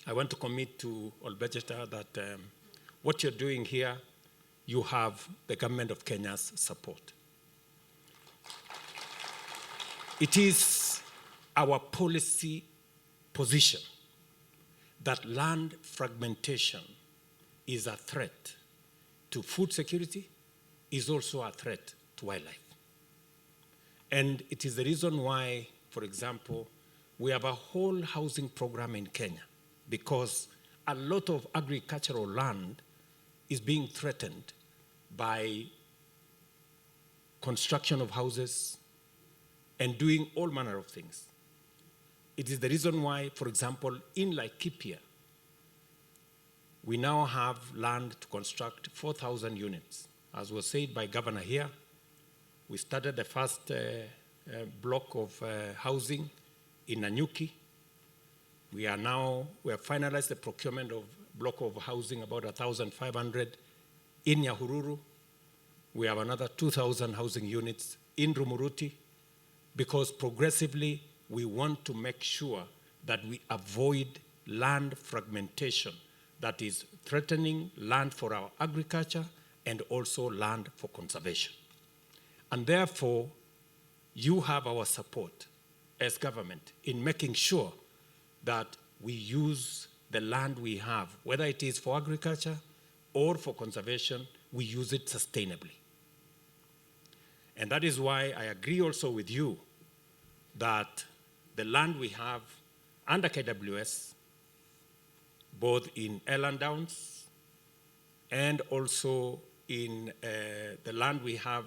I want to commit to Olbejeta that what you're doing here, you have the government of Kenya's support. It is our policy position that land fragmentation is a threat to food security, is also a threat to wildlife. And it is the reason why, for example, we have a whole housing program in Kenya, because a lot of agricultural land is being threatened by construction of houses and doing all manner of things. It is the reason why, for example, in Laikipia, we now have land to construct 4,000 units. As was said by Governor here, we started the first block of housing in Nanyuki. We have finalized the procurement of block of housing, about 1,500 in Nyahururu. We have another 2,000 housing units in Rumuruti, because progressively we want to make sure that we avoid land fragmentation that is threatening land for our agriculture and also land for conservation. And therefore, you have our support as government in making sure that we use the land we have, whether it is for agriculture or for conservation, we use it sustainably. And that is why I agree also with you that the land we have under KWS, both in Eland Downs and also in the land we have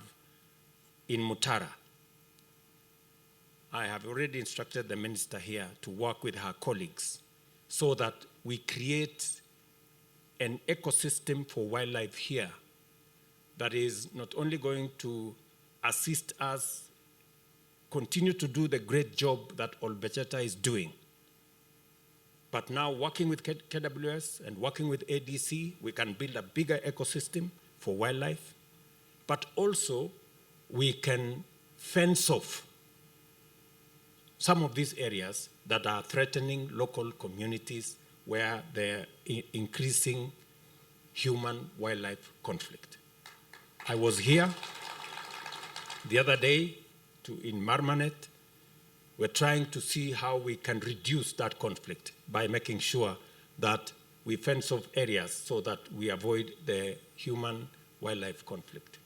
in Mutara, I have already instructed the minister here to work with her colleagues so that we create an ecosystem for wildlife here that is not only going to assist us continue to do the great job that Olbejeta is doing, but now working with KWS and working with ADC, we can build a bigger ecosystem for wildlife, but also we can fence off some of these areas that are threatening local communities where they're increasing human-wildlife conflict. I was here the other day in Marmanet. We're trying to see how we can reduce that conflict by making sure that we fence off areas so that we avoid the human-wildlife conflict.